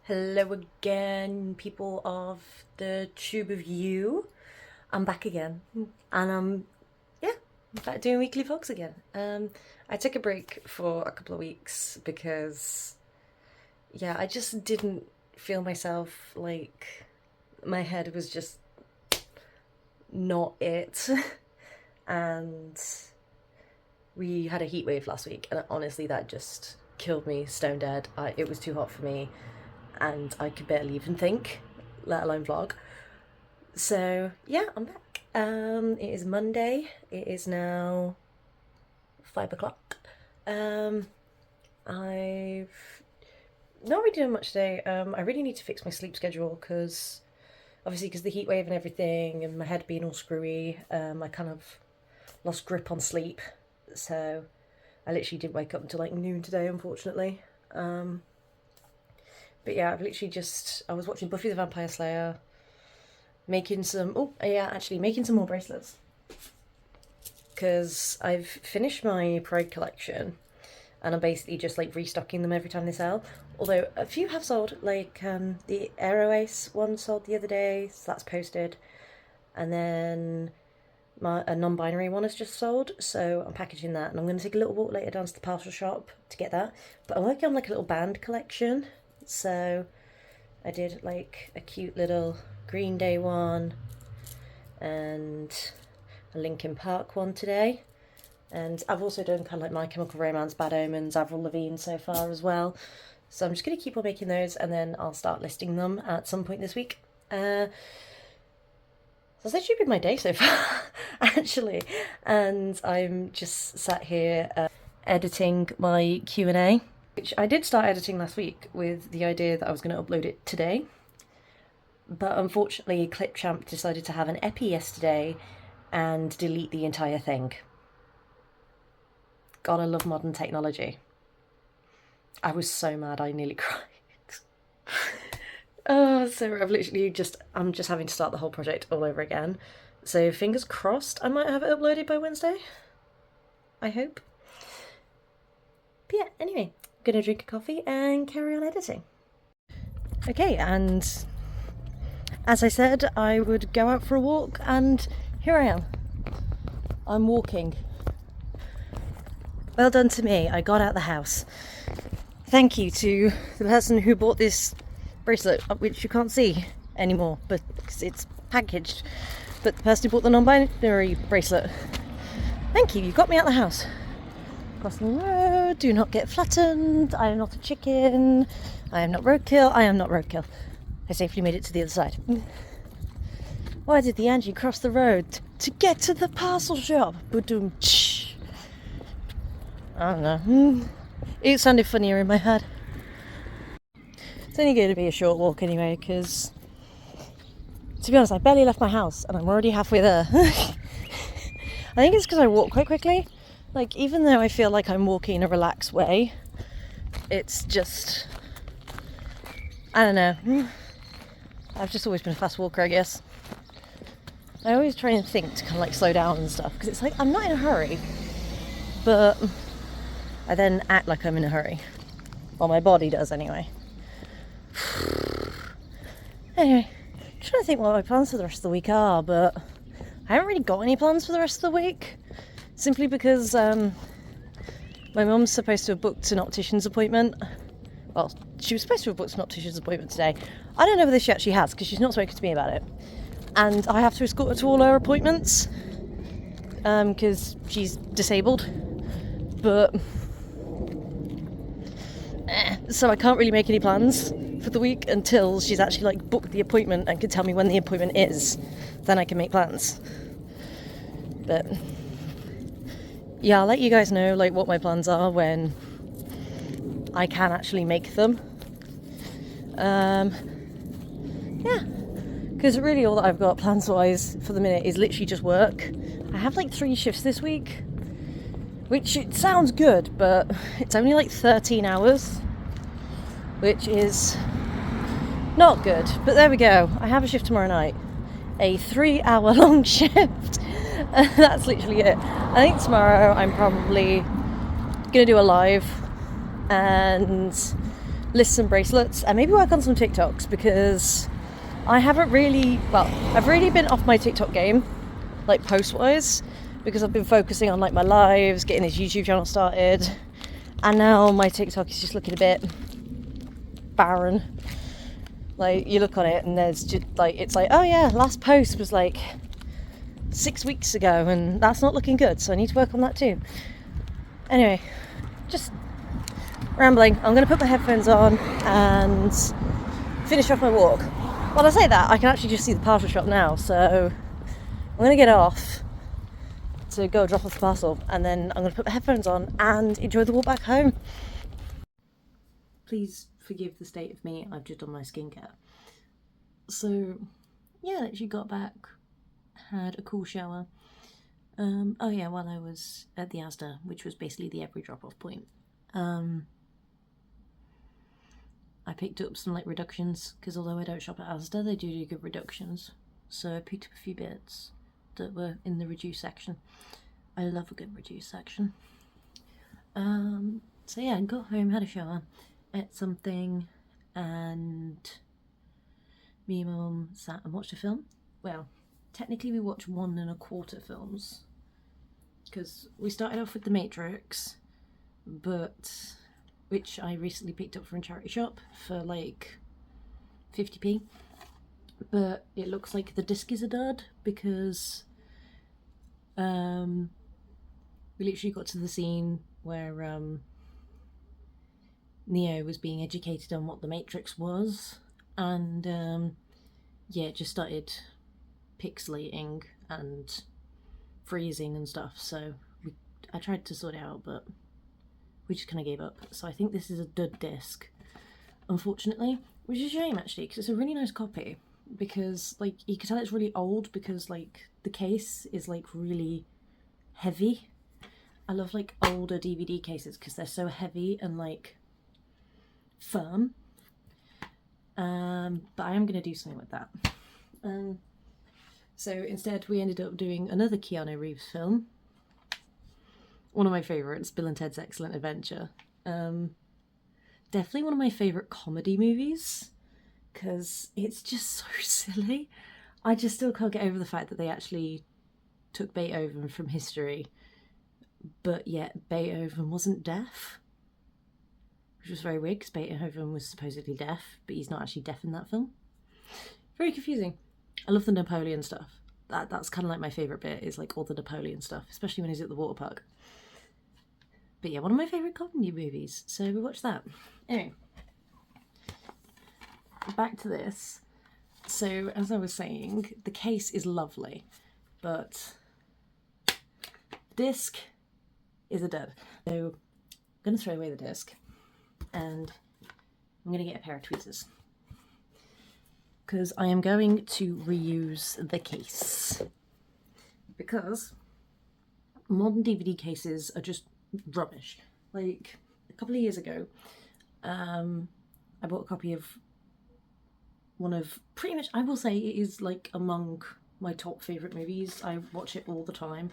Hello again, people of the Tube of You. I'm back again, and yeah, I'm back doing weekly vlogs again. I took a break for a couple of weeks because yeah, I just didn't feel myself. Like my head was just not it, and we had a heat wave last week, and honestly, that just killed me stone dead. It was too hot for me, and I could barely even think, let alone vlog. So yeah, I'm back. It is Monday. It is now 5 o'clock. I've not really done much today. I really need to fix my sleep schedule because obviously because the heat wave and everything, and my head being all screwy, I kind of lost grip on sleep. So I literally didn't wake up until like noon today, unfortunately. But yeah, I was watching Buffy the Vampire Slayer, making some more bracelets because I've finished my Pride collection and I'm basically just like restocking them every time they sell. Although a few have sold, like the Aero Ace one sold the other day, so that's posted, and then a non-binary one has just sold, so I'm packaging that, and I'm going to take a little walk later down to the parcel shop to get that. But I'm working on like a little band collection, so I did like a cute little Green Day one and a Linkin Park one today. And I've also done kind of like My Chemical Romance, Bad Omens, Avril Lavigne so far as well. So I'm just going to keep on making those, and then I'll start listing them at some point this week. So that's actually been my day so far, actually. And I'm just sat here editing my Q&A, which I did start editing last week with the idea that I was going to upload it today. But unfortunately, Clipchamp decided to have an epi yesterday and delete the entire thing. God, I love modern technology. I was so mad, I nearly cried. Oh, so I'm just having to start the whole project all over again. So fingers crossed I might have it uploaded by Wednesday. I hope. But yeah, anyway, I'm gonna drink a coffee and carry on editing. Okay, and as I said, I would go out for a walk, and here I am. I'm walking. Well done to me, I got out the house. Thank you to the person who bought this bracelet, which you can't see anymore, but it's packaged. But the person who bought the non-binary bracelet, thank you, you got me out the house. Crossing the road, do not get flattened, I am not a chicken, I am not roadkill, I am not roadkill. I safely made it to the other side. Why did the Angie cross the road? To get to the parcel shop. Ba-doom. I don't know. It sounded funnier in my head. It's only going to be a short walk anyway, because to be honest, I barely left my house and I'm already halfway there. I think it's because I walk quite quickly. Like, even though I feel like I'm walking in a relaxed way, it's just, I don't know. I've just always been a fast walker, I guess. I always try and think to kind of like slow down and stuff, because it's like I'm not in a hurry, but I then act like I'm in a hurry. Well, my body does anyway. Anyway, I'm trying to think what my plans for the rest of the week are, but I haven't really got any plans for the rest of the week, simply because my mum's supposed to have booked an optician's appointment. Well, she was supposed to have booked an optician's appointment today. I don't know whether she actually has, because she's not spoken to me about it. And I have to escort her to all her appointments, because she's disabled. But so I can't really make any plans for the week until she's actually like booked the appointment and can tell me when the appointment is. Then I can make plans. But yeah, I'll let you guys know like what my plans are when I can actually make them. Yeah, because really all that I've got plans wise for the minute is literally just work. I have like 3 shifts this week, which it sounds good, but it's only like 13 hours, which is not good. But there we go. I have a shift tomorrow night, a 3-hour long shift. That's literally it. I think tomorrow I'm probably gonna do a live and lists and bracelets, and maybe work on some TikToks, because I haven't really, well, I've really been off my TikTok game, like post-wise, because I've been focusing on like my lives, getting this YouTube channel started, and now my TikTok is just looking a bit barren. Like, you look on it and there's just like, it's like, oh yeah, last post was like 6 weeks ago, and that's not looking good, so I need to work on that too. Anyway, just rambling. I'm gonna put my headphones on and finish off my walk. While I say that, I can actually just see the parcel shop now, so I'm gonna get off to go drop off the parcel, and then I'm gonna put my headphones on and enjoy the walk back home. Please forgive the state of me, I've just done my skincare. So yeah, I actually got back, had a cool shower. Oh yeah, while I was at the Asda, which was basically the every drop off point, I picked up some like reductions, because although I don't shop at Asda, they do good reductions. So I picked up a few bits that were in the reduced section. I love a good reduced section. So yeah, I got home, had a shower, ate something, and me and my mum sat and watched a film. Well, technically we watched 1.25 films, because we started off with The Matrix, but which I recently picked up from a charity shop for like 50p, but it looks like the disc is a dud, because we literally got to the scene where Neo was being educated on what the Matrix was, and yeah, it just started pixelating and freezing and stuff, so I tried to sort it out, but we just kind of gave up. So I think this is a dud disc, unfortunately, which is a shame actually, because it's a really nice copy, because like you can tell it's really old, because like the case is like really heavy. I love like older DVD cases because they're so heavy and like firm. But I am going to do something with that. So instead we ended up doing another Keanu Reeves film. One of my favourites, Bill and Ted's Excellent Adventure. Definitely one of my favourite comedy movies, because it's just so silly. I just still can't get over the fact that they actually took Beethoven from history, but yet Beethoven wasn't deaf, which was very weird, because Beethoven was supposedly deaf, but he's not actually deaf in that film. Very confusing. I love the Napoleon stuff. That's kind of like my favourite bit, is like all the Napoleon stuff, especially when he's at the water park. But yeah, one of my favourite comedy movies, so we watched that. Anyway, back to this. So as I was saying, the case is lovely, but disc is a dud. So I'm going to throw away the disc, and I'm going to get a pair of tweezers, because I am going to reuse the case, because modern DVD cases are just rubbish. Like a couple of years ago, I bought a copy of one of, pretty much, I will say it is like among my top favourite movies. I watch it all the time.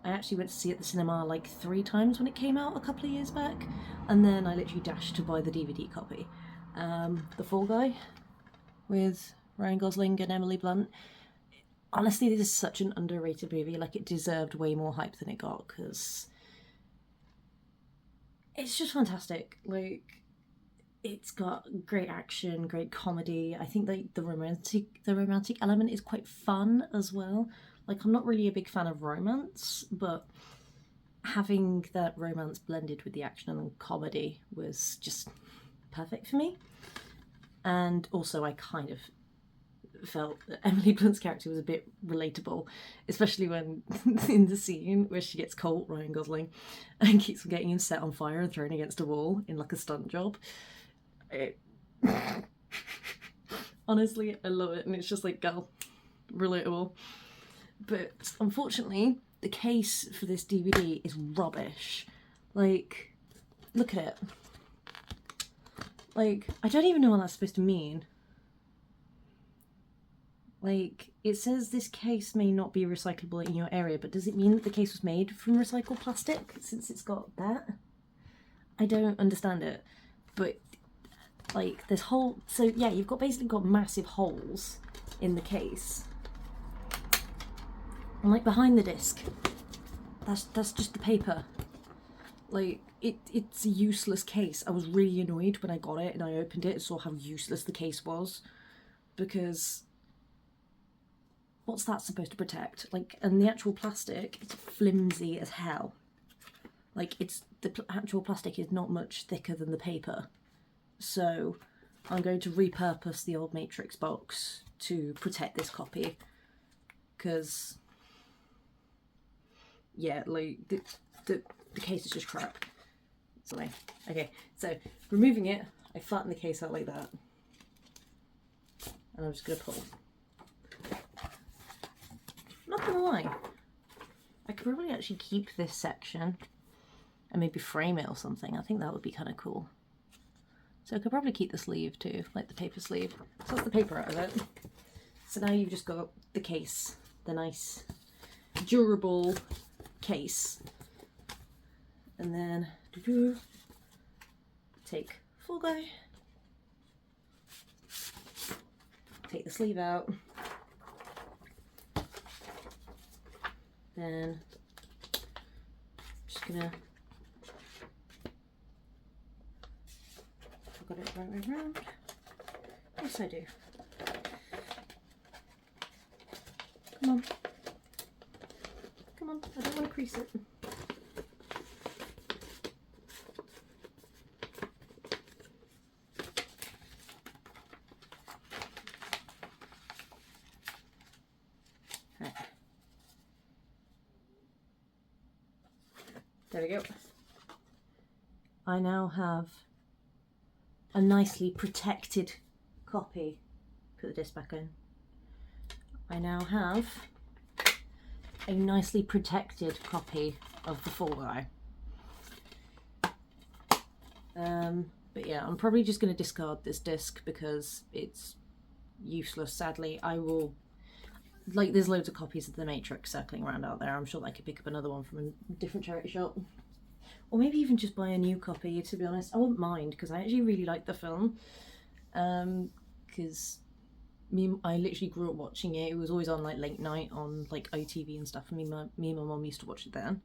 I actually went to see it at the cinema like 3 times when it came out a couple of years back, and then I literally dashed to buy the DVD copy. The Fall Guy with Ryan Gosling and Emily Blunt. Honestly, this is such an underrated movie. Like, it deserved way more hype than it got, because it's just fantastic. Like, it's got great action, great comedy. I think like the romantic element is quite fun as well. Like, I'm not really a big fan of romance, but having that romance blended with the action and comedy was just perfect for me. And also I kind of felt that Emily Blunt's character was a bit relatable, especially when in the scene where she gets caught, Ryan Gosling, and keeps on getting him set on fire and thrown against a wall in like a stunt job. Honestly, I love it, and it's just like, girl, relatable. But unfortunately, the case for this DVD is rubbish. Like, look at it. Like, I don't even know what that's supposed to mean. Like, it says this case may not be recyclable in your area, but does it mean that the case was made from recycled plastic, since it's got that? I don't understand it. But Like, there's so yeah, you've basically got massive holes in the case. And like behind the disc, that's just the paper. Like, it's a useless case. I was really annoyed when I got it and I opened it and saw how useless the case was, because what's that supposed to protect? Like, and the actual plastic is flimsy as hell. Like, the actual plastic is not much thicker than the paper. So I'm going to repurpose the old Matrix box to protect this copy, because yeah, like the case is just crap. So okay, so removing it, I flatten the case out like that, and I'm just gonna pull. Not gonna lie, I could probably actually keep this section and maybe frame it or something. I think that would be kind of cool. So I could probably keep the sleeve too, like the paper sleeve. So that's the paper out of it. So now you've just got the case, the nice durable case. And then take Fall Guy, take the sleeve out, then just gonna, I've got it right way around. Yes, I do. Come on. Come on, I don't want to crease it. Right. There we go. I now have a nicely protected copy. Put the disc back in. I now have a nicely protected copy of the Fall Guy. But yeah, I'm probably just going to discard this disc because it's useless, sadly. I will, like, there's loads of copies of The Matrix circling around out there. I'm sure I could pick up another one from a different charity shop. Or maybe even just buy a new copy, to be honest. I wouldn't mind, because I actually really like the film. Because I literally grew up watching it. It was always on like late night on like ITV and stuff. And me and my mum used to watch it then.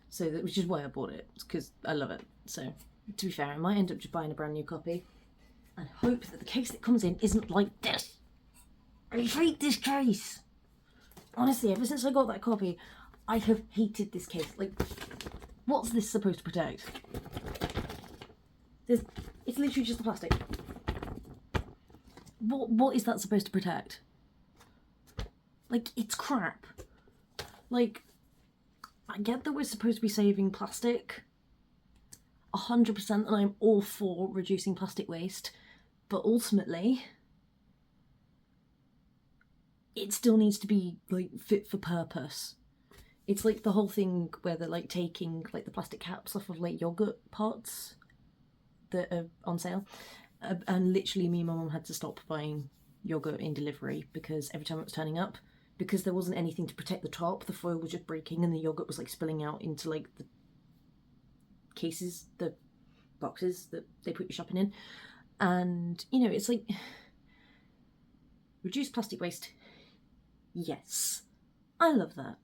So which is why I bought it, because I love it. So to be fair, I might end up just buying a brand new copy and hope that the case that comes in isn't like this. I hate this case. Honestly, ever since I got that copy, I have hated this case. Like, what's this supposed to protect? It's literally just the plastic. What is that supposed to protect? Like, it's crap. Like, I get that we're supposed to be saving plastic 100%, and I'm all for reducing plastic waste, but ultimately it still needs to be like fit for purpose. It's like the whole thing where they're like taking like the plastic caps off of like yogurt pots that are on sale, and literally me and my mum had to stop buying yogurt in delivery because every time it was turning up, because there wasn't anything to protect the top, the foil was just breaking and the yogurt was like spilling out into like the cases, the boxes that they put your shopping in. And you know, it's like, reduce plastic waste, yes, I love that,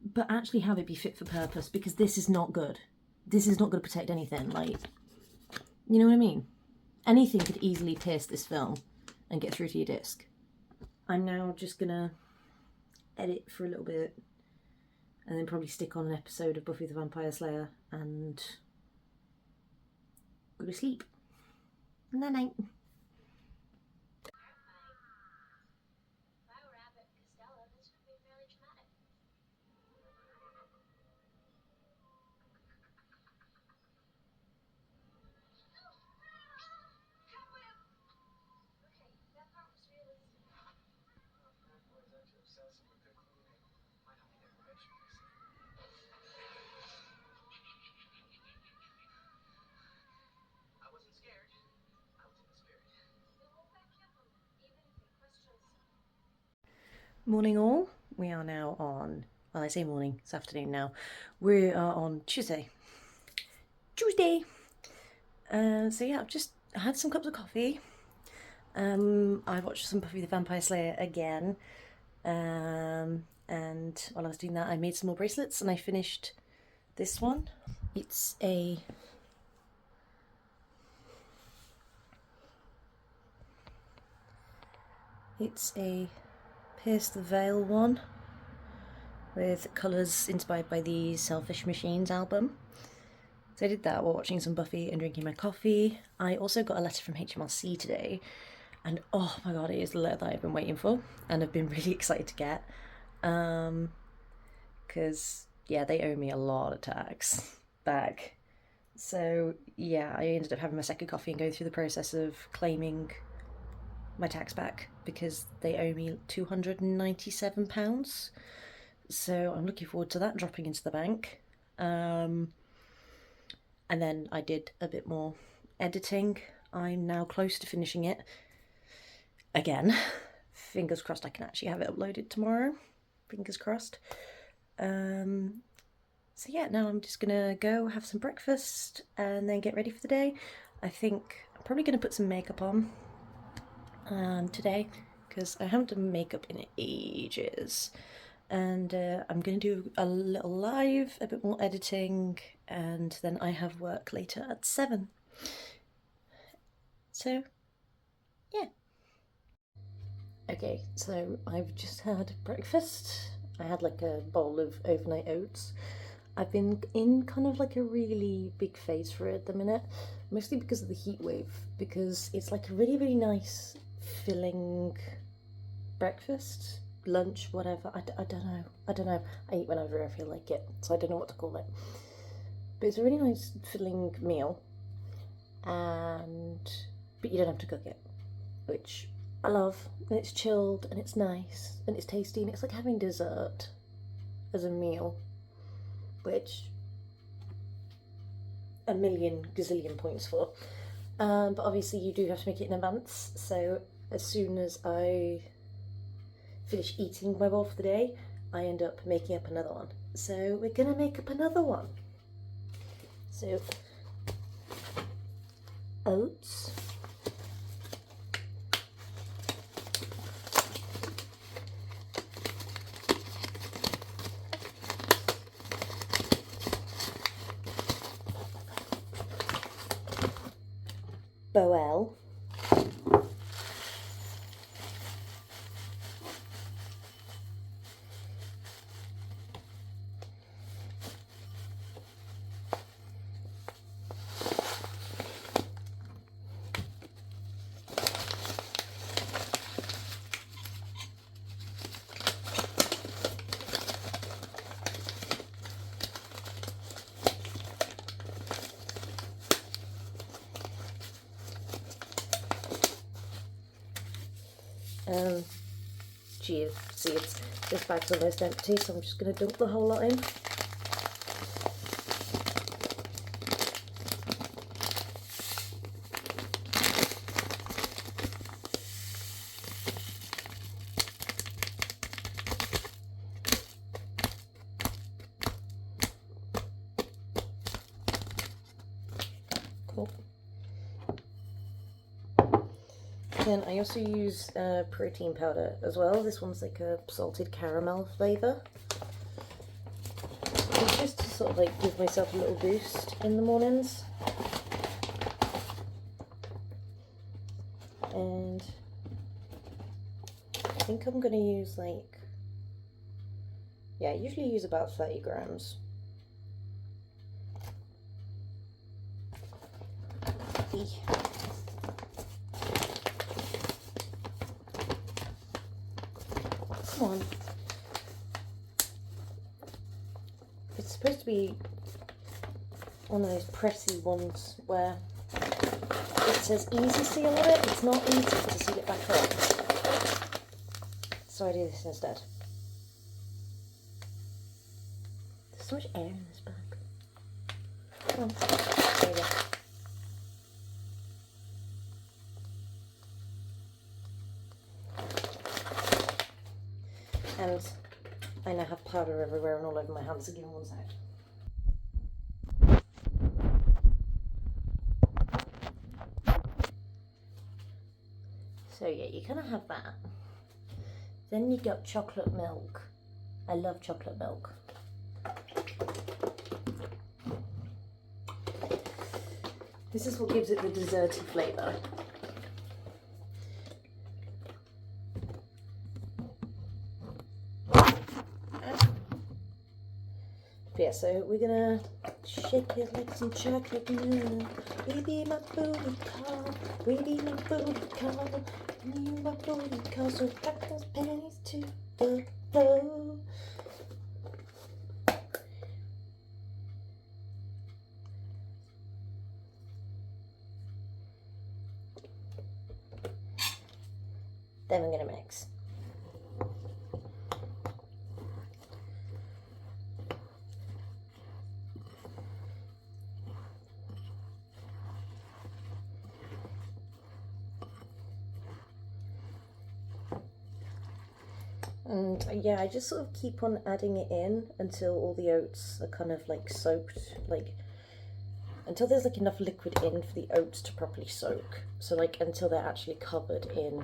but actually have it be fit for purpose, because this is not good. This is not going to protect anything. Like, you know what I mean? Anything could easily pierce this film and get through to your disc. I'm now just gonna edit for a little bit and then probably stick on an episode of Buffy the Vampire Slayer and go to sleep. Night night. Morning all. We are now on, well, I say morning, it's afternoon now. We are on Tuesday. So yeah, I've just I had some cups of coffee. I watched some Buffy the Vampire Slayer again. And while I was doing that, I made some more bracelets and I finished this one. It's a Pierce the Veil one with colours inspired by the Selfish Machines album. So I did that while watching some Buffy and drinking my coffee. I also got a letter from HMRC today, and oh my god, it is the letter that I've been waiting for and I've been really excited to get. Because yeah, they owe me a lot of tax back. So yeah, I ended up having my second coffee and going through the process of claiming my tax back because they owe me £297. So I'm looking forward to that dropping into the bank. And then I did a bit more editing. I'm now close to finishing it again. Fingers crossed I can actually have it uploaded tomorrow. Fingers crossed. So yeah, now I'm just gonna go have some breakfast and then get ready for the day. I think I'm probably gonna put some makeup on today because I haven't done makeup in ages. And I'm gonna do a little live, a bit more editing, and then I have work later at 7. So yeah. Okay, so I've just had breakfast. I had like a bowl of overnight oats. I've been in kind of like a really big phase for it at the minute, mostly because of the heat wave, because it's like a really, really nice filling breakfast, lunch, whatever. I don't know. I eat whenever I feel like it, so I don't know what to call it. But it's a really nice filling meal, but you don't have to cook it, which I love. And it's chilled and it's nice and it's tasty and it's like having dessert as a meal, which a million gazillion points for. But obviously you do have to make it in advance, so as soon as I finish eating my bowl for the day, I end up making up another one. So we're gonna make up another one. So oats, Boel, chia seeds. This bag's almost empty, so I'm just going to dump the whole lot in. Cool. Then I also use protein powder as well. This one's like a salted caramel flavour. It's just to sort of like give myself a little boost in the mornings. And I think I'm going to use like, yeah, I usually use about 30 grams. Come on. It's supposed to be one of those pressy ones where it says easy seal on it. It's not easy to seal it back up. So I do this instead. There's so much air in this bag. Come on. There you go. And I now have powder everywhere and all over my hands, so give me one sec. So yeah, you kind of have that. Then you got chocolate milk. I love chocolate milk. This is what gives it the desserty flavour. Yeah, so we're gonna shake it like some chocolate milk. We be my booty call, we be my booty call, you my booty call, so rock those panties to the floor. Then we're gonna mix. And yeah, I just sort of keep on adding it in until all the oats are kind of like soaked, like until there's like enough liquid in for the oats to properly soak. So like until they're actually covered in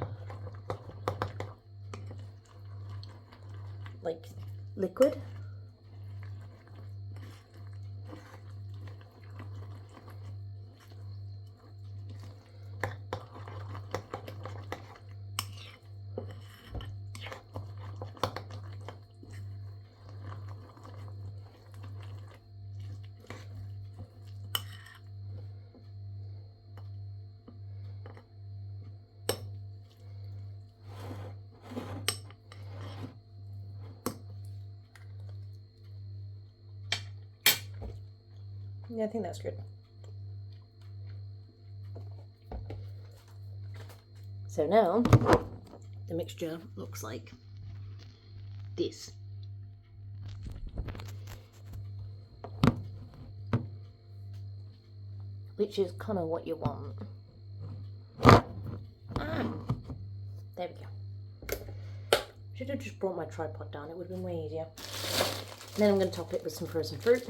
like liquid. Yeah, I think that's good. So now the mixture looks like this. Which is kind of what you want. There we go. Should have just brought my tripod down, it would have been way easier. And then I'm going to top it with some frozen fruit.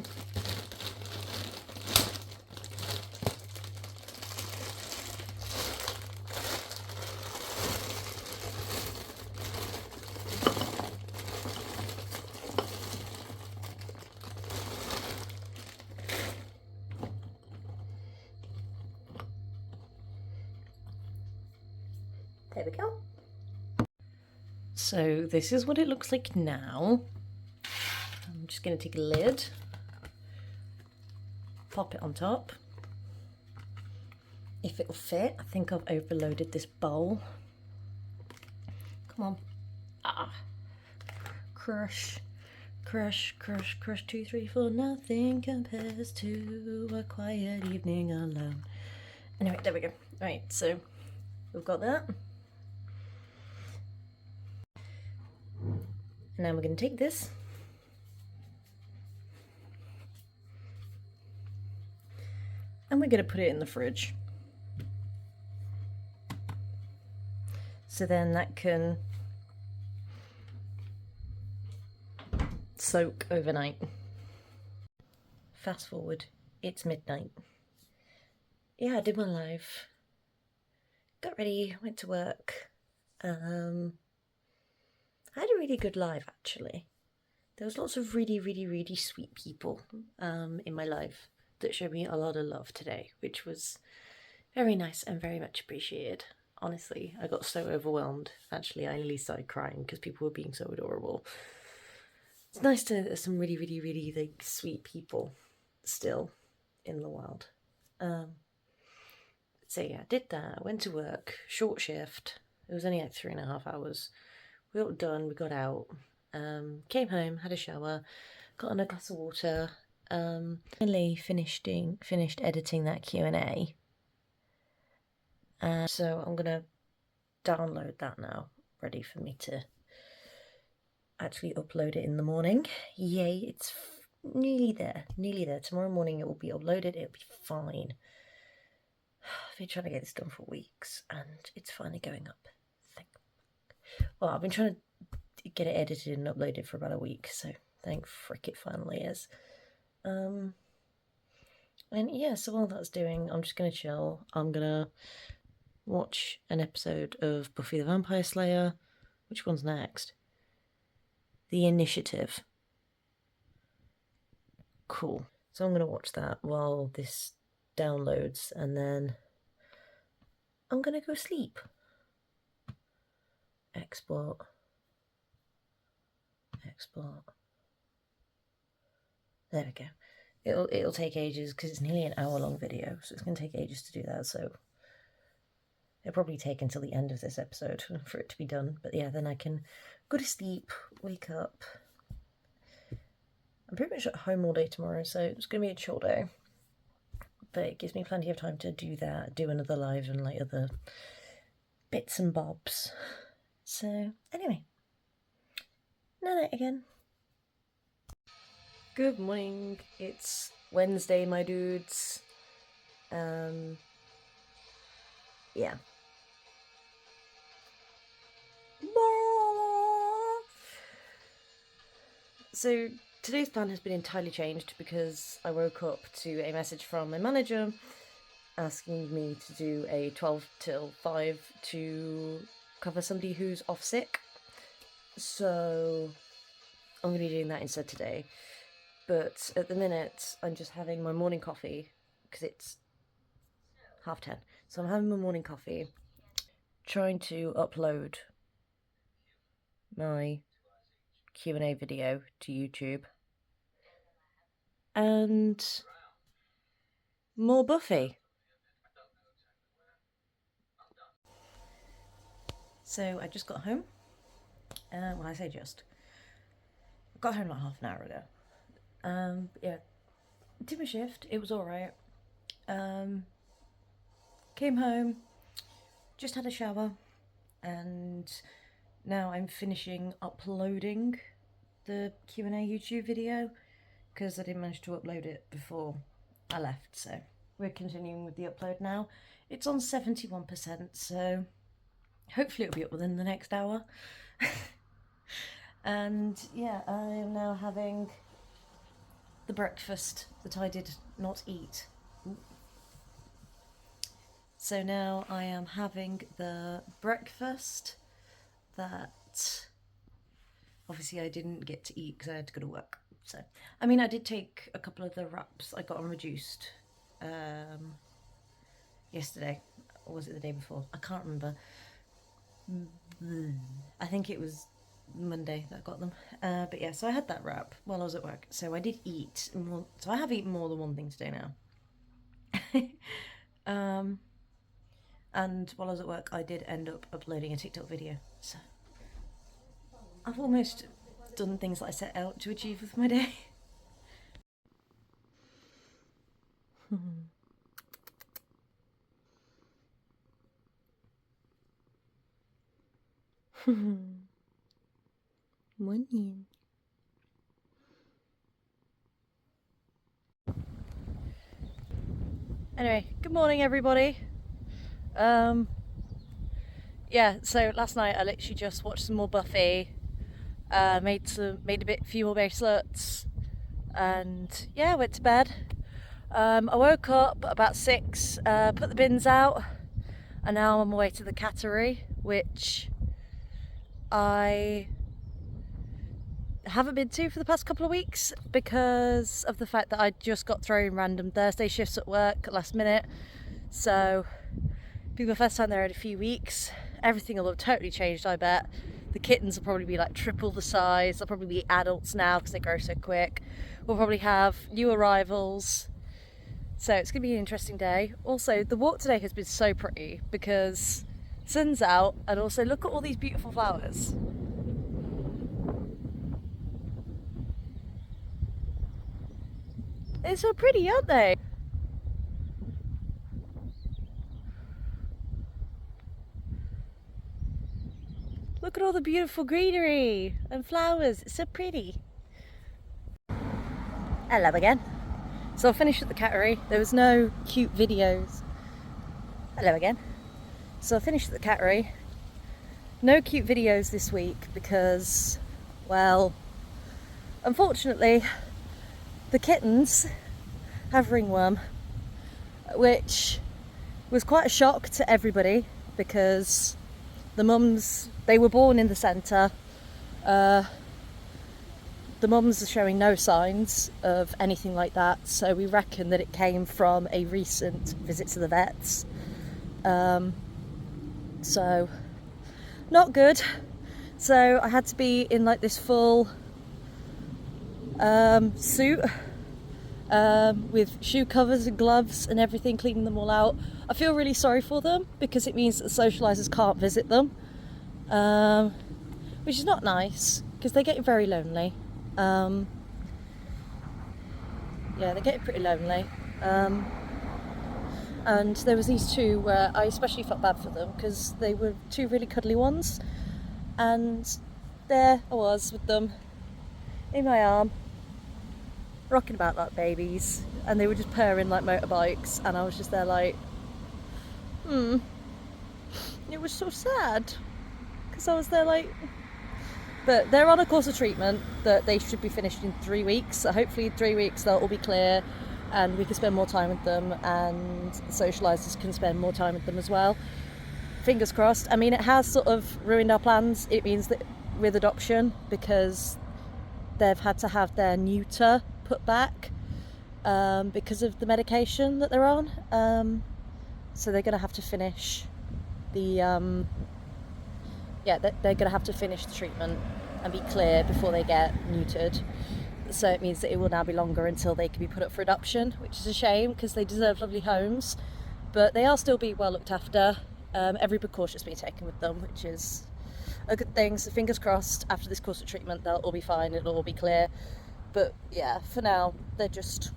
There we go. So this is what it looks like now. I'm just going to take a lid, pop it on top. If it'll fit, I think I've overloaded this bowl. Come on. Ah. Crush, crush, crush, crush, 2, 3, 4. Nothing compares to a quiet evening alone. Anyway, there we go. Right, so we've got that. And now we're going to take this and we're going to put it in the fridge. So then that can soak overnight. Fast forward, it's midnight. Yeah, I did my live. Got ready, went to work. I had a really good live actually. There was lots of really, really, really sweet people in my live that showed me a lot of love today, which was very nice and very much appreciated. Honestly, I got so overwhelmed. Actually, I nearly started crying because people were being so adorable. It's nice to know that there's some really, really, really like sweet people still in the world. So yeah, I did that. I went to work, short shift. It was only like 3.5 hours. We got done, we got out, came home, had a shower, got on a glass of water, finally finished editing that Q&A. So I'm going to download that now, ready for me to actually upload it in the morning. Yay, it's nearly there. Tomorrow morning it will be uploaded, it'll be fine. I've been trying to get this done for weeks and it's finally going up. Well, I've been trying to get it edited and uploaded for about a week, so thank frick it finally is. And yeah, so while that's doing, I'm just going to chill. I'm going to watch an episode of Buffy the Vampire Slayer. Which one's next? The Initiative. Cool. So I'm going to watch that while this downloads, and then I'm going to go sleep. Export. There we go. It'll take ages because it's nearly an hour-long video, so it's going to take ages to do that. So it'll probably take until the end of this episode for it to be done. But yeah, then I can go to sleep, wake up. I'm pretty much at home all day tomorrow, so it's going to be a chill day. But it gives me plenty of time to do that, do another live and like other bits and bobs. So anyway, night again. Good morning. It's Wednesday, my dudes. Yeah. So today's plan has been entirely changed because I woke up to a message from my manager asking me to do a 12 till 5 to cover somebody who's off sick. So I'm going to be doing that instead today. But at the minute, I'm just having my morning coffee because it's 10:30. So I'm having my morning coffee, trying to upload my Q&A video to YouTube, and more Buffy. So I just got home. Well, I say just. I got home like half an hour ago. Yeah, did my shift. It was alright. Came home, just had a shower, and now I'm finishing uploading the Q&A YouTube video because I didn't manage to upload it before I left, so we're continuing with the upload now. It's on 71%, so hopefully it'll be up within the next hour. And yeah, I am now having the breakfast that I did not eat. So now I am having the breakfast that obviously I didn't get to eat because I had to go to work. So, I mean, I did take a couple of the wraps I got on reduced yesterday, or was it the day before? I can't remember. I think it was Monday that I got them. But yeah, so I had that wrap while I was at work. So I did eat more. So I have eaten more than one thing today now. And while I was at work, I did end up uploading a TikTok video. So I've almost done things that I set out to achieve with my day. Morning. Anyway, good morning everybody. Yeah, so last night I literally just watched some more Buffy, made a few more bracelets, and yeah, went to bed. I woke up about 6, put the bins out, and now I'm on my way to the cattery, which I haven't been to for the past couple of weeks because of the fact that I just got thrown random Thursday shifts at work last minute. So it'll be my first time there in a few weeks. Everything will have totally changed, I bet. The kittens will probably be like triple the size. They'll probably be adults now because they grow so quick. We'll probably have new arrivals. So it's going to be an interesting day. Also, the walk today has been so pretty because the sun's out, and also look at all these beautiful flowers. They're so pretty, aren't they? Look at all the beautiful greenery and flowers. It's so pretty. Hello again. So I finished at the cattery. There was no cute videos. Hello again. So I finished at the cattery. No cute videos this week because, well, unfortunately, the kittens have ringworm, which was quite a shock to everybody because the mums, they were born in the centre. The mums are showing no signs of anything like that, so we reckon that it came from a recent visit to the vets. So not good. So I had to be in like this full suit with shoe covers and gloves and everything, cleaning them all out. I feel really sorry for them because it means that the socialisers can't visit them, which is not nice because they get very lonely. Yeah, they get pretty lonely. And there was these two where I especially felt bad for them because they were two really cuddly ones, and there I was with them in my arm, rocking about like babies, and they were just purring like motorbikes, and I was just there like, it was so sad because I was there like, but they're on a course of treatment that they should be finished in 3 weeks, so hopefully in 3 weeks they'll all be clear and we can spend more time with them, and the socialisers can spend more time with them as well. Fingers crossed. I mean, it has sort of ruined our plans. It means that with adoption, because they've had to have their neuter put back because of the medication that they're on. So they're going to have to finish the they're going to have to finish the treatment and be clear before they get neutered. So it means that it will now be longer until they can be put up for adoption, which is a shame because they deserve lovely homes, but they are still being well looked after. Every precaution's been taken with them, which is a good thing. So fingers crossed, after this course of treatment, they'll all be fine, it'll all be clear. But yeah, for now, they're just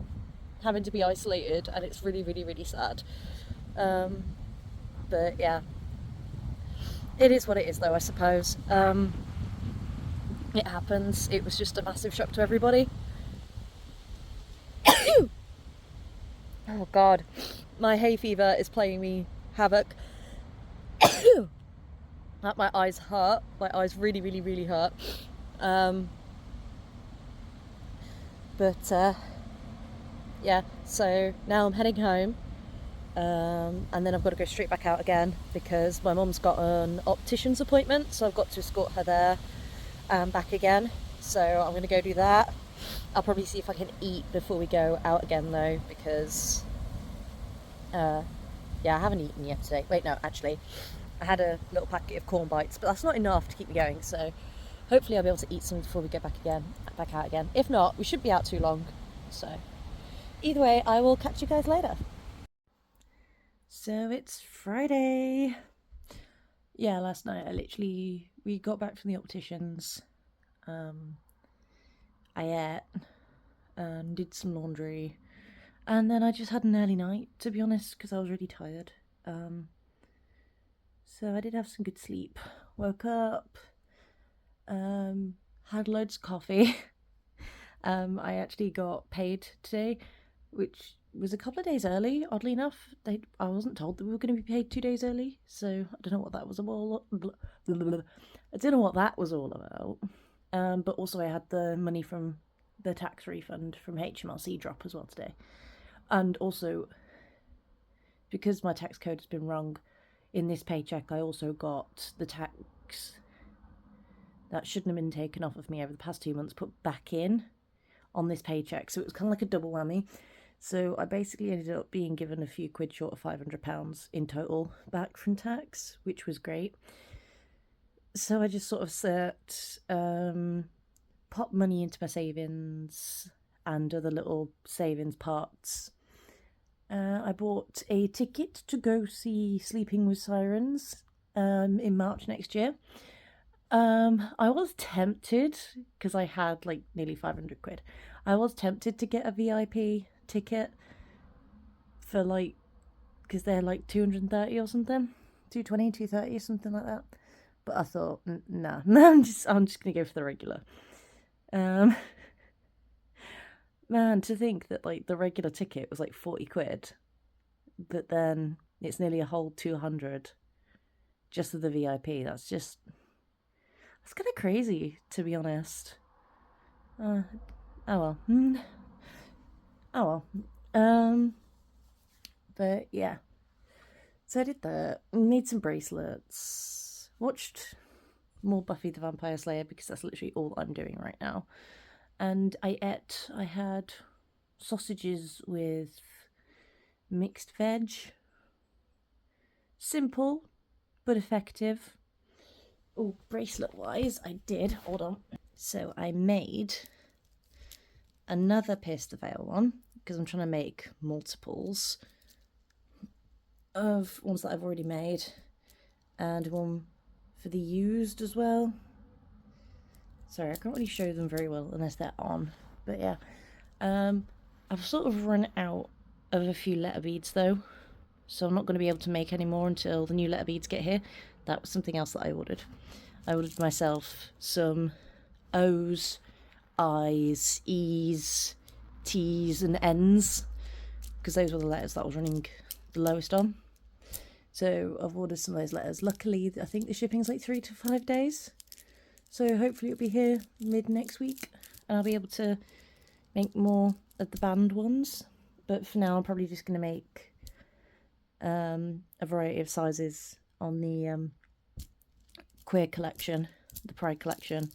having to be isolated, and it's really, really, really sad. But yeah, it is what it is, though, I suppose. It happens. It was just a massive shock to everybody. Oh God, my hay fever is playing me havoc. My eyes hurt. My eyes really, really, really hurt. Yeah, so now I'm heading home, and then I've got to go straight back out again because my mum's got an optician's appointment, so I've got to escort her there and back again. So I'm going to go do that. I'll probably see if I can eat before we go out again though, because yeah, I haven't eaten yet today. Wait, no, actually I had a little packet of corn bites, but that's not enough to keep me going, so hopefully I'll be able to eat some before we go back out again. If not, we shouldn't be out too long. So either way, I will catch you guys later. So it's Friday. Yeah, last night we got back from the opticians. I ate and did some laundry, and then I just had an early night, to be honest, because I was really tired. So I did have some good sleep. Woke up, had loads of coffee. I actually got paid today, which was a couple of days early, oddly enough. I wasn't told that we were going to be paid 2 days early, so I don't know what that was all. I don't know what that was all about. But also I had the money from the tax refund from HMRC drop as well today, and also because my tax code has been wrong in this paycheck, I also got the tax that shouldn't have been taken off of me over the past 2 months put back in on this paycheck, so it was kind of like a double whammy. So I basically ended up being given a few quid short of £500 in total back from tax, which was great. So I just sort of pop money into my savings and other little savings pots. I bought a ticket to go see Sleeping with Sirens in March next year. I was tempted, because I had like nearly 500 quid. I was tempted to get a VIP ticket for like, because they're like 230 or something, 220, 230, something like that. But I thought, nah, I'm just gonna go for the regular. Man, to think that like the regular ticket was like 40 quid, but then it's nearly a whole 200 just for the VIP. That's kind of crazy, to be honest. Oh well. Oh well. But yeah. So I did that, made some bracelets, watched more Buffy the Vampire Slayer because that's literally all I'm doing right now. And I had sausages with mixed veg. Simple, but effective. Oh, bracelet wise, I did. Hold on. So I made another Pierce the Veil one because I'm trying to make multiples of ones that I've already made, and one for the used as well. Sorry, I can't really show them very well unless they're on, but yeah. I've sort of run out of a few letter beads though, so I'm not going to be able to make any more until the new letter beads get here. That was something else that I ordered. I ordered myself some O's, I's, E's, T's and N's because those were the letters that I was running the lowest on. So I've ordered some of those letters. Luckily, I think the shipping's like 3 to 5 days. So hopefully it'll be here mid next week and I'll be able to make more of the band ones. But for now, I'm probably just going to make a variety of sizes on the queer collection, the Pride collection,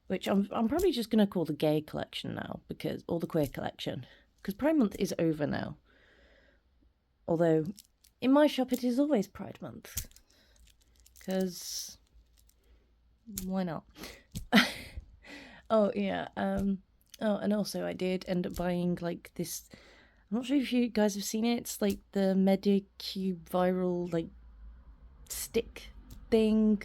which I'm probably just going to call the gay collection now, because, or the queer collection, because Pride Month is over now. Although in my shop it is always Pride Month, because why not? Oh yeah. Oh, and also I did end up buying like this. I'm not sure if you guys have seen it. It's like the Medicube viral like stick thing,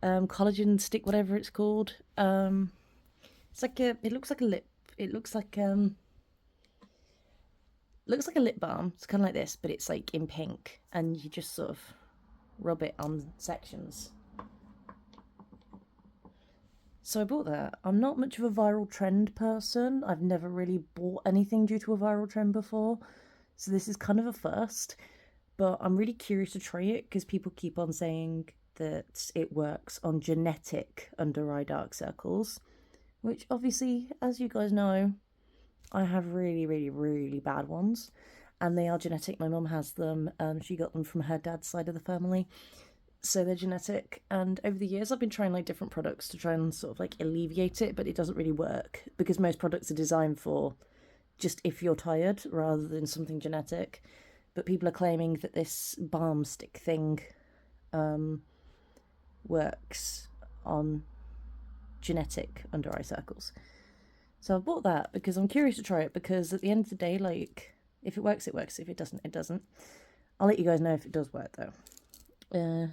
collagen stick, whatever it's called. It's like it looks like a lip. It looks like a lip balm. It's kind of like this, but it's like in pink, and you just sort of rub it on sections. So I bought that. I'm not much of a viral trend person. I've never really bought anything due to a viral trend before. So this is kind of a first. But I'm really curious to try it because people keep on saying that it works on genetic under eye dark circles. Which obviously, as you guys know, I have really, really, really bad ones. And they are genetic. My mum has them. She got them from her dad's side of the family. So they're genetic, and over the years I've been trying like different products to try and sort of like alleviate it, but it doesn't really work because most products are designed for just if you're tired rather than something genetic. But people are claiming that this balm stick thing works on genetic under eye circles. So I bought that because I'm curious to try it, because at the end of the day, like, if it works, it works. If it doesn't, it doesn't. I'll let you guys know if it does work though.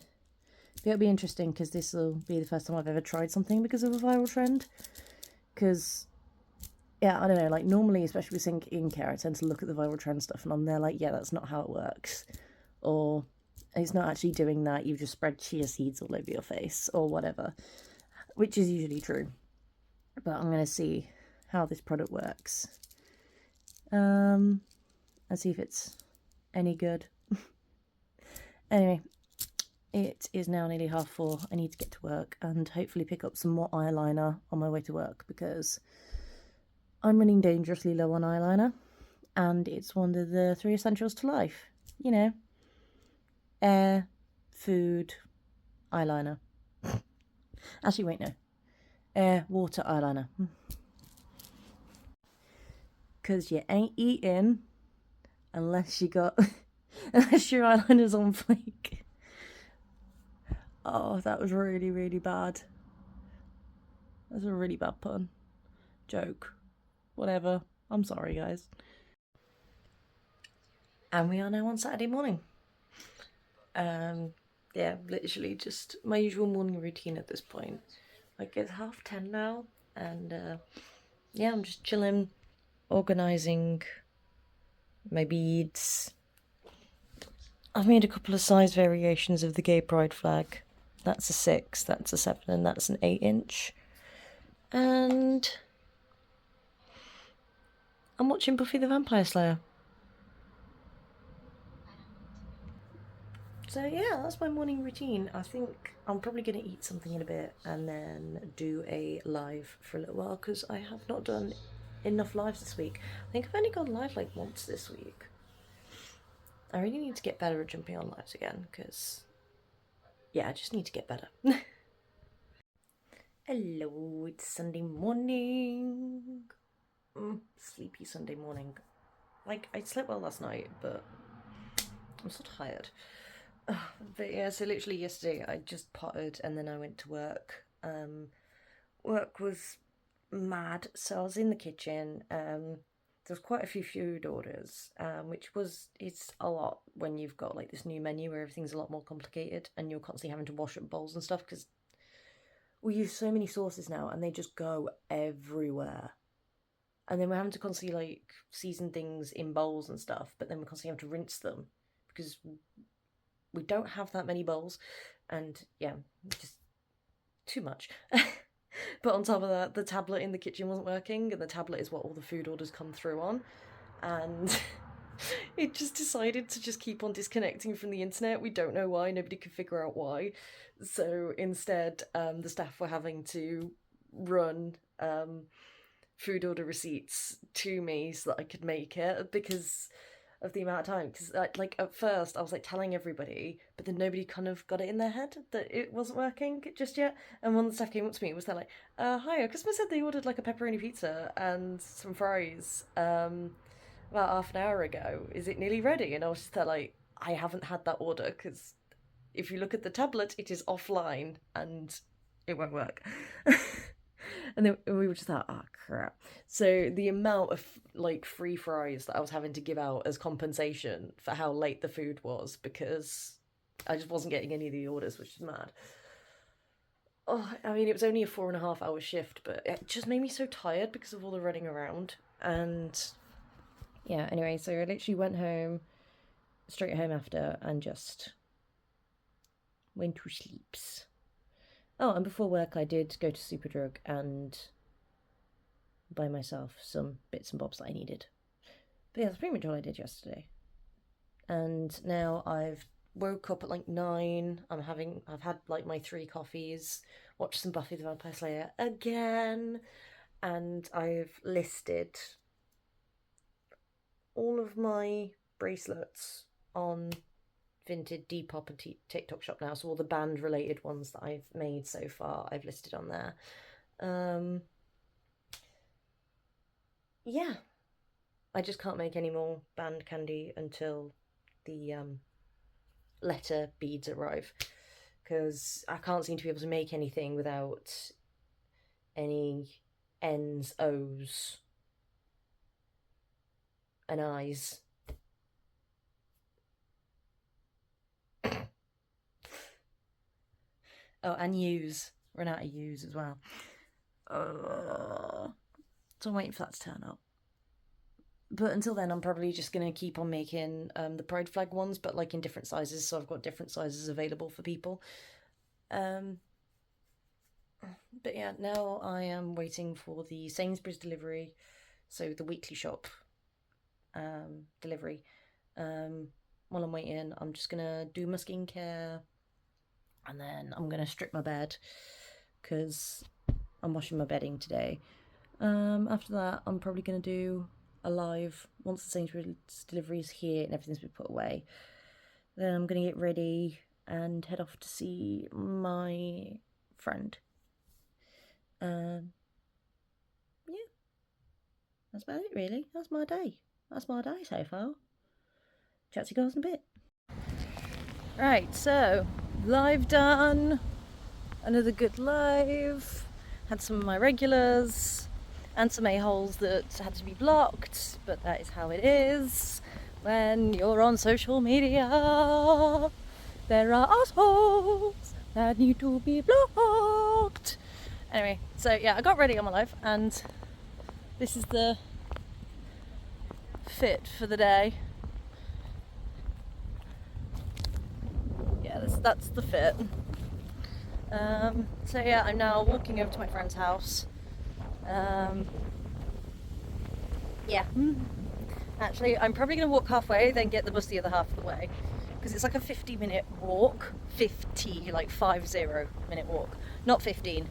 It'll be interesting because this will be the first time I've ever tried something because of a viral trend. Because, yeah, I don't know, like normally, especially with skincare, I tend to look at the viral trend stuff and I'm there like, yeah, that's not how it works. Or it's not actually doing that, you just spread chia seeds all over your face or whatever. Which is usually true. But I'm going to see how this product works. And see if it's any good. Anyway. It is now nearly 4:30. I need to get to work and hopefully pick up some more eyeliner on my way to work because I'm running dangerously low on eyeliner and it's one of the 3 essentials to life. You know, air, food, eyeliner. Actually, wait, no. Air, water, eyeliner. Because you ain't eating unless you got... unless your eyeliner's on flake. Oh, that was really, really bad. That's a really bad pun. Joke. Whatever. I'm sorry, guys. And we are now on Saturday morning. Yeah, literally just my usual morning routine at this point. Like, it's 10:30 now, and yeah, I'm just chilling, organising my beads. I've made a couple of size variations of the gay pride flag. That's a 6, that's a 7, and that's an 8-inch. And I'm watching Buffy the Vampire Slayer. So yeah, that's my morning routine. I think I'm probably going to eat something in a bit and then do a live for a little while because I have not done enough lives this week. I think I've only gone live like once this week. I really need to get better at jumping on lives again, because, yeah, I just need to get better. Hello, it's Sunday morning. Sleepy Sunday morning. Like, I slept well last night, but I'm so tired. But yeah, so literally yesterday I just potted and then I went to work. Work was mad, so I was in the kitchen. There's quite a few food orders, it's a lot when you've got like this new menu where everything's a lot more complicated and you're constantly having to wash up bowls and stuff because we use so many sauces now and they just go everywhere. And then we're having to constantly like season things in bowls and stuff, but then we're constantly having to rinse them because we don't have that many bowls, and yeah, just too much. But on top of that, the tablet in the kitchen wasn't working, and the tablet is what all the food orders come through on, and it just decided to just keep on disconnecting from the internet. We don't know why, nobody could figure out why. So instead, the staff were having to run food order receipts to me so that I could make it because of the amount of time. Because like at first I was like telling everybody, but then nobody kind of got it in their head that it wasn't working just yet. And one of the staff came up to me and was like, "Hi, a customer said they ordered like a pepperoni pizza and some fries about half an hour ago. Is it nearly ready?" And I was just there like, I haven't had that order because if you look at the tablet, it is offline and it won't work. And then we were just like, oh crap. So the amount of like free fries that I was having to give out as compensation for how late the food was because I just wasn't getting any of the orders, which is mad. Oh, I mean, it was only a 4.5 hour shift, but it just made me so tired because of all the running around. And yeah, anyway, so I literally went home, straight home after, and just went to sleeps. Oh, and before work I did go to Superdrug and buy myself some bits and bobs that I needed. But yeah, that's pretty much all I did yesterday. And now I've woke up at like 9. I've had like my 3 coffees, watched some Buffy the Vampire Slayer again, and I've listed all of my bracelets on Vinted, Depop and TikTok shop now, so all the band related ones that I've made so far I've listed on there. Yeah, I just can't make any more band candy until the letter beads arrive, because I can't seem to be able to make anything without any N's, O's and I's. Oh, and U's. Run out of U's as well. So I'm waiting for that to turn up. But until then, I'm probably just going to keep on making the pride flag ones, but like in different sizes, so I've got different sizes available for people. But yeah, now I am waiting for the Sainsbury's delivery, so the weekly shop delivery. While I'm waiting, I'm just going to do my skincare, and then I'm going to strip my bed because I'm washing my bedding today. After that, I'm probably going to do a live once the Sainsbury's delivery is here and everything's been put away. Then I'm going to get ready and head off to see my friend. Yeah, that's about it really. That's my day. That's my day so far. Chat to you guys in a bit. Right, so live done. Another good live. Had some of my regulars and some a-holes that had to be blocked, but that is how it is when you're on social media. There are assholes that need to be blocked. Anyway, so yeah, I got ready on my live, and this is the fit for the day. Yeah, that's the fit. So yeah, I'm now walking over to my friend's house. Yeah. Actually, I'm probably going to walk halfway, then get the bus the other half of the way. Because it's like a 50-minute walk. 50, like 50-minute walk. Not 15.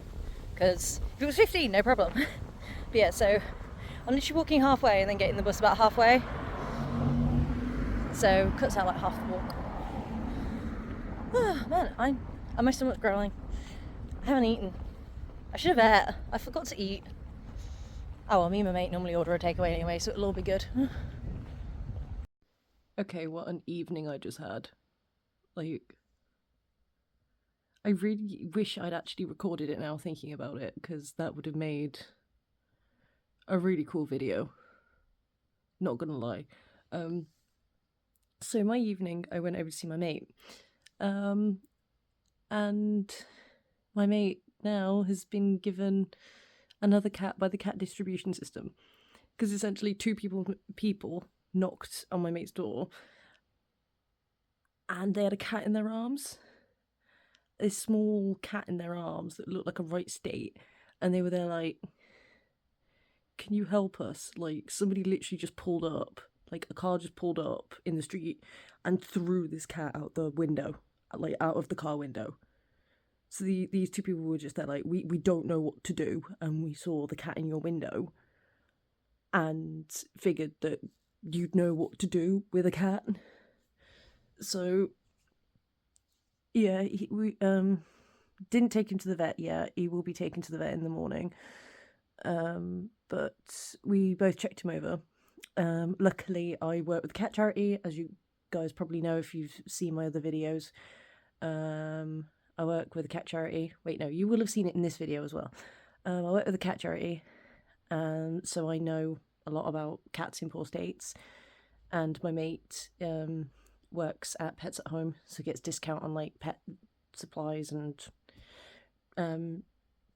Because if it was 15, no problem. But yeah, so I'm literally walking halfway and then getting the bus about halfway. So cuts out like half the walk. Man, my stomach's growling. I haven't eaten. I should have ate. I forgot to eat. Oh well, me and my mate normally order a takeaway anyway, so it'll all be good. Okay, what an evening I just had. Like, I really wish I'd actually recorded it now thinking about it, because that would have made a really cool video. Not gonna lie. Um, so my evening, I went over to see my mate. And my mate now has been given another cat by the cat distribution system. Because essentially two people knocked on my mate's door and they had a cat in their arms. This small cat in their arms that looked like a right state. And they were there like, can you help us? Like, somebody literally just pulled up, like a car just pulled up in the street and threw this cat out the window, like out of the car window. So these two people were just there like, we don't know what to do, and we saw the cat in your window and figured that you'd know what to do with a cat. So yeah, we didn't take him to the vet yet. He will be taken to the vet in the morning. But we both checked him over. Luckily, I work with a cat charity, as you guys probably know if you've seen my other videos. I work with a cat charity. Wait, no, you will have seen it in this video as well. I work with a cat charity, so I know a lot about cats in poor states. And my mate works at Pets at Home, so gets discount on like pet supplies and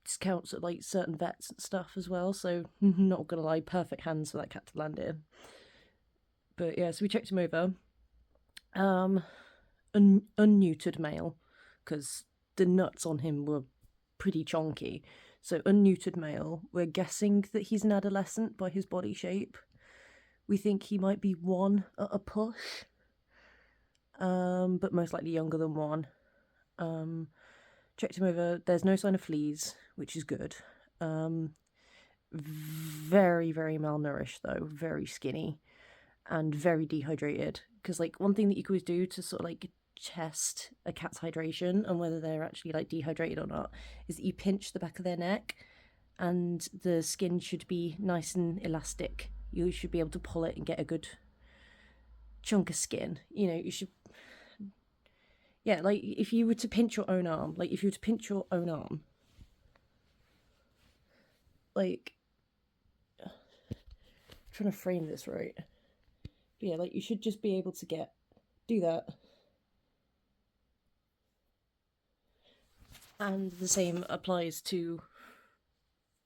discounts at like certain vets and stuff as well. So not gonna lie, perfect hands for that cat to land in. But yeah, so we checked him over. Unneutered male, because the nuts on him were pretty chonky. So unneutered male. We're guessing that he's an adolescent by his body shape. We think he might be 1 at a push, but most likely younger than 1. Checked him over. There's no sign of fleas, which is good. Very, very malnourished though, very skinny, and very dehydrated. Because like one thing that you could always do to sort of like test a cat's hydration and whether they're actually like dehydrated or not is that you pinch the back of their neck, and the skin should be nice and elastic. You should be able to pull it and get a good chunk of skin. You know, you should. Yeah, like if you were to pinch your own arm, like, I'm trying to frame this right. But yeah, like you should just be able to do that. And the same applies to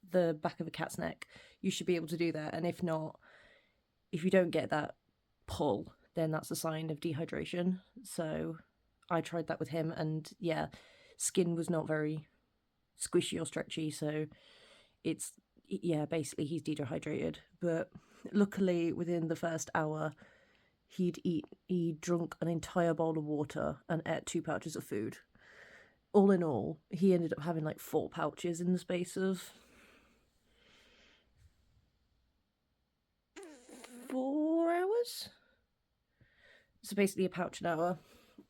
the back of a cat's neck. You should be able to do that. And if not, if you don't get that pull, then that's a sign of dehydration. So I tried that with him, and yeah, skin was not very squishy or stretchy. So it's, yeah, basically he's dehydrated. But luckily, within the first hour, he'd drunk an entire bowl of water and ate 2 pouches of food. All in all, he ended up having like 4 pouches in the space of 4 hours. So basically a pouch an hour.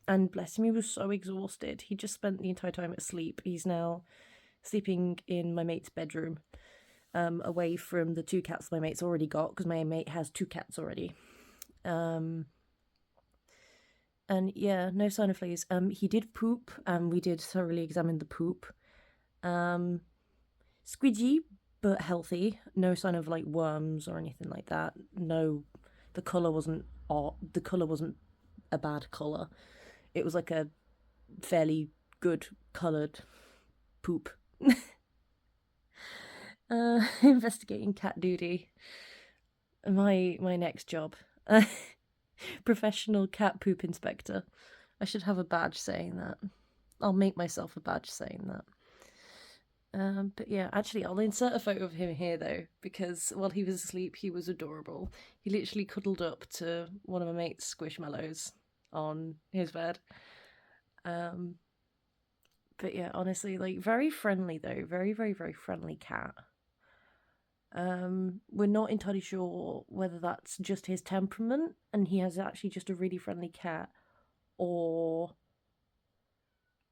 And bless him, he was so exhausted. He just spent the entire time asleep. He's now sleeping in my mate's bedroom, away from the 2 cats my mate's already got, because my mate has 2 cats already. And yeah, no sign of fleas. He did poop, and we did thoroughly examine the poop. Squidgy, but healthy. No sign of like worms or anything like that. No, the colour wasn't a bad colour. It was like a fairly good coloured poop. Investigating cat duty. My next job. Professional cat poop inspector. I should have a badge saying that. I'll make myself a badge saying that. But yeah, actually, I'll insert a photo of him here though, because while he was asleep, he was adorable. He literally cuddled up to one of my mate's squishmallows on his bed. But yeah, honestly, like very friendly though, very, very, very friendly cat. We're not entirely sure whether that's just his temperament and he has actually just a really friendly cat, or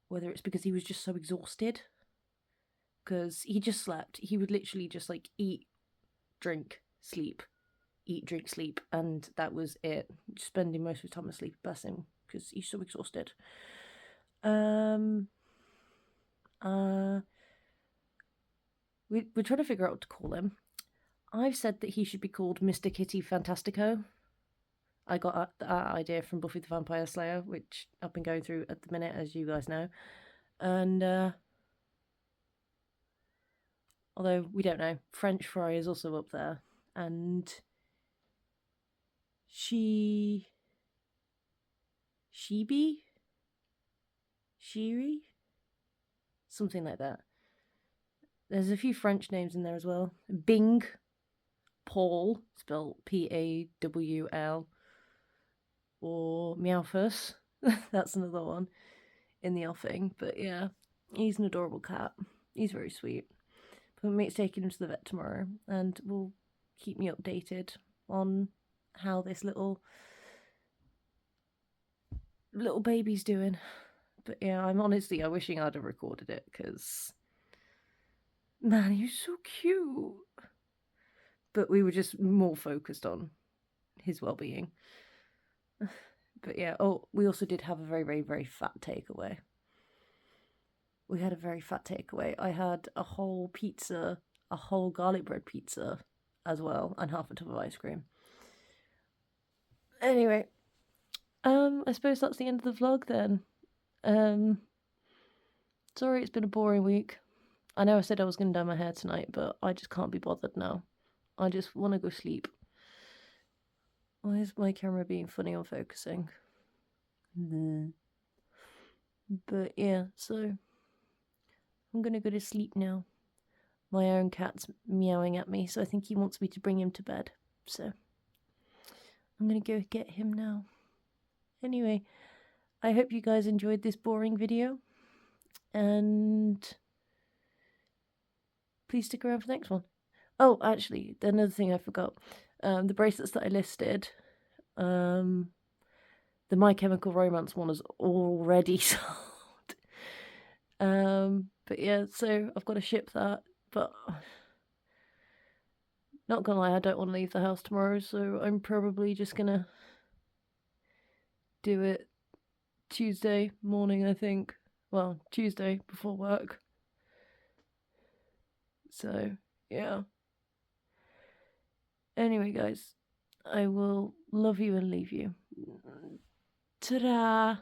whether it's because he was just so exhausted. Because he just slept. He would literally just like eat, drink, sleep, eat, drink, sleep, and that was it. Spending most of his time asleep, bless him, because he's so exhausted. We're trying to figure out what to call him. I've said that he should be called Mr. Kitty Fantastico. I got that idea from Buffy the Vampire Slayer, which I've been going through at the minute, as you guys know. And although we don't know, French Fry is also up there, and Shiri, something like that. There's a few French names in there as well. Bing, Paul, spelled Pawl, or Meowfus. That's another one in the offing. But yeah, he's an adorable cat. He's very sweet. But my mate's taking him to the vet tomorrow, and will keep me updated on how this little baby's doing. But yeah, I'm honestly, I'm wishing I'd have recorded it, because man, he's so cute. But we were just more focused on his well-being. But yeah, oh, we also did have a very, very, very fat takeaway. We had a very fat takeaway. I had a whole pizza, a whole garlic bread pizza as well, and half a tub of ice cream. Anyway, I suppose that's the end of the vlog then. Sorry it's been a boring week. I know I said I was going to dye my hair tonight, but I just can't be bothered now. I just want to go sleep. Why is my camera being funny on focusing? But yeah, so I'm going to go to sleep now. My own cat's meowing at me, so I think he wants me to bring him to bed. So I'm going to go get him now. Anyway, I hope you guys enjoyed this boring video, and please stick around for the next one. Oh, actually, another thing I forgot. The bracelets that I listed, the My Chemical Romance one is already sold. But yeah, so I've got to ship that, but not gonna lie, I don't want to leave the house tomorrow, so I'm probably just gonna do it Tuesday morning, I think. Well, Tuesday before work. So, yeah. Anyway, guys, I will love you and leave you. Ta-da!